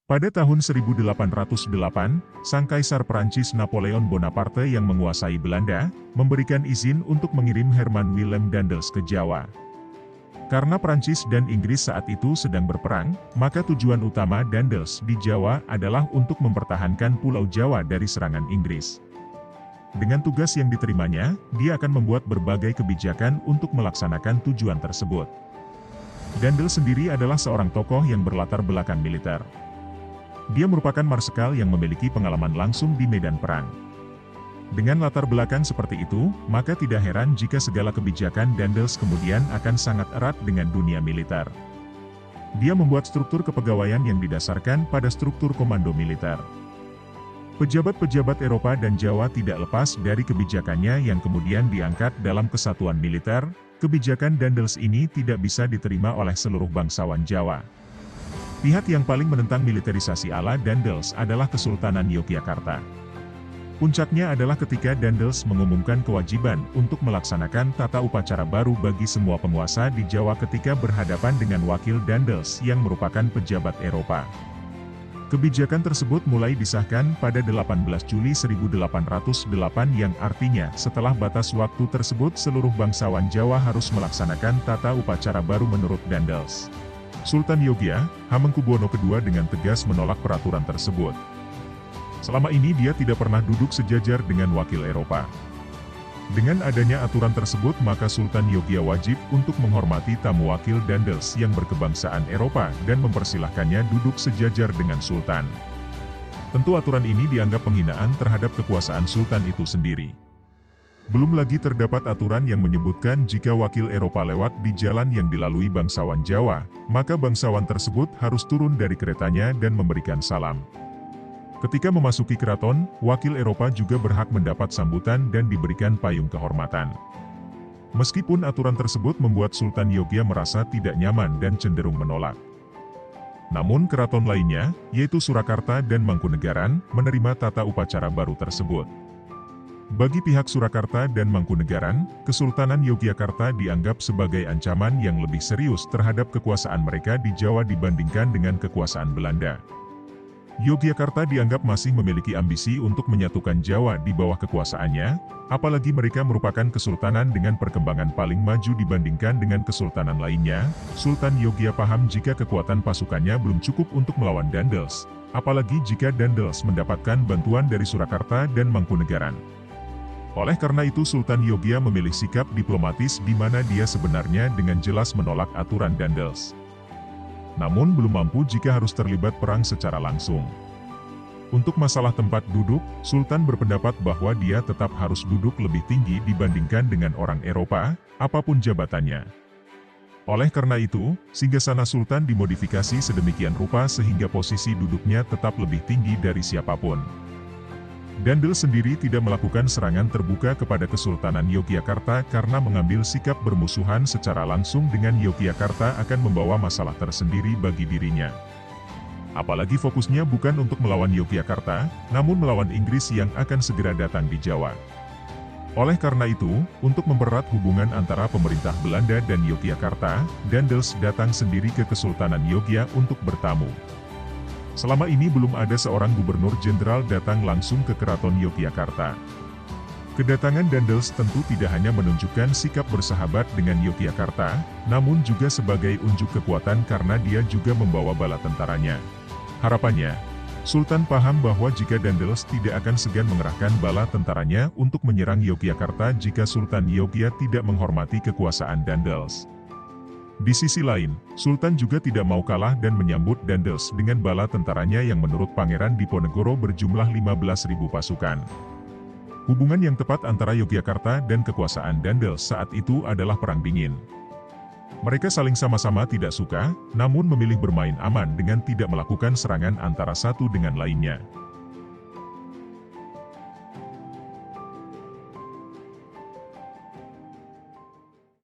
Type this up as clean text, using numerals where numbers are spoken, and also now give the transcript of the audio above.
Pada tahun 1808, sang Kaisar Prancis Napoleon Bonaparte yang menguasai Belanda, memberikan izin untuk mengirim Herman Willem Daendels ke Jawa. Karena Prancis dan Inggris saat itu sedang berperang, maka tujuan utama Daendels di Jawa adalah untuk mempertahankan Pulau Jawa dari serangan Inggris. Dengan tugas yang diterimanya, dia akan membuat berbagai kebijakan untuk melaksanakan tujuan tersebut. Daendels sendiri adalah seorang tokoh yang berlatar belakang militer. Dia merupakan marsekal yang memiliki pengalaman langsung di medan perang. Dengan latar belakang seperti itu, maka tidak heran jika segala kebijakan Daendels kemudian akan sangat erat dengan dunia militer. Dia membuat struktur kepegawaian yang didasarkan pada struktur komando militer. Pejabat-pejabat Eropa dan Jawa tidak lepas dari kebijakannya yang kemudian diangkat dalam kesatuan militer. Kebijakan Daendels ini tidak bisa diterima oleh seluruh bangsawan Jawa. Pihak yang paling menentang militerisasi ala Daendels adalah Kesultanan Yogyakarta. Puncaknya adalah ketika Daendels mengumumkan kewajiban untuk melaksanakan tata upacara baru bagi semua penguasa di Jawa ketika berhadapan dengan wakil Daendels yang merupakan pejabat Eropa. Kebijakan tersebut mulai disahkan pada 18 Juli 1808 yang artinya setelah batas waktu tersebut seluruh bangsawan Jawa harus melaksanakan tata upacara baru menurut Daendels. Sultan Yogya, Hamengkubuwono II dengan tegas menolak peraturan tersebut. Selama ini dia tidak pernah duduk sejajar dengan wakil Eropa. Dengan adanya aturan tersebut maka Sultan Yogya wajib untuk menghormati tamu wakil Daendels yang berkebangsaan Eropa dan mempersilahkannya duduk sejajar dengan Sultan. Tentu aturan ini dianggap penghinaan terhadap kekuasaan Sultan itu sendiri. Belum lagi terdapat aturan yang menyebutkan jika wakil Eropa lewat di jalan yang dilalui bangsawan Jawa, maka bangsawan tersebut harus turun dari keretanya dan memberikan salam. Ketika memasuki keraton, wakil Eropa juga berhak mendapat sambutan dan diberikan payung kehormatan. Meskipun aturan tersebut membuat Sultan Yogya merasa tidak nyaman dan cenderung menolak. Namun keraton lainnya, yaitu Surakarta dan Mangkunegaran, menerima tata upacara baru tersebut. Bagi pihak Surakarta dan Mangkunegaran, Kesultanan Yogyakarta dianggap sebagai ancaman yang lebih serius terhadap kekuasaan mereka di Jawa dibandingkan dengan kekuasaan Belanda. Yogyakarta dianggap masih memiliki ambisi untuk menyatukan Jawa di bawah kekuasaannya, apalagi mereka merupakan kesultanan dengan perkembangan paling maju dibandingkan dengan kesultanan lainnya. Sultan Yogya paham jika kekuatan pasukannya belum cukup untuk melawan Daendels, apalagi jika Daendels mendapatkan bantuan dari Surakarta dan Mangkunegaran. Oleh karena itu Sultan Yogya memilih sikap diplomatis di mana dia sebenarnya dengan jelas menolak aturan Daendels. Namun belum mampu jika harus terlibat perang secara langsung. Untuk masalah tempat duduk, Sultan berpendapat bahwa dia tetap harus duduk lebih tinggi dibandingkan dengan orang Eropa, apapun jabatannya. Oleh karena itu, singgasana Sultan dimodifikasi sedemikian rupa sehingga posisi duduknya tetap lebih tinggi dari siapapun. Daendels sendiri tidak melakukan serangan terbuka kepada Kesultanan Yogyakarta karena mengambil sikap bermusuhan secara langsung dengan Yogyakarta akan membawa masalah tersendiri bagi dirinya. Apalagi fokusnya bukan untuk melawan Yogyakarta, namun melawan Inggris yang akan segera datang di Jawa. Oleh karena itu, untuk mempererat hubungan antara pemerintah Belanda dan Yogyakarta, Daendels datang sendiri ke Kesultanan Yogya untuk bertamu. Selama ini belum ada seorang gubernur jenderal datang langsung ke Keraton Yogyakarta. Kedatangan Daendels tentu tidak hanya menunjukkan sikap bersahabat dengan Yogyakarta, namun juga sebagai unjuk kekuatan karena dia juga membawa bala tentaranya. Harapannya, Sultan paham bahwa jika Daendels tidak akan segan mengerahkan bala tentaranya untuk menyerang Yogyakarta jika Sultan Yogya tidak menghormati kekuasaan Daendels. Di sisi lain, Sultan juga tidak mau kalah dan menyambut Daendels dengan bala tentaranya yang menurut Pangeran Diponegoro berjumlah 15.000 pasukan. Hubungan yang tepat antara Yogyakarta dan kekuasaan Daendels saat itu adalah perang dingin. Mereka saling sama-sama tidak suka, namun memilih bermain aman dengan tidak melakukan serangan antara satu dengan lainnya.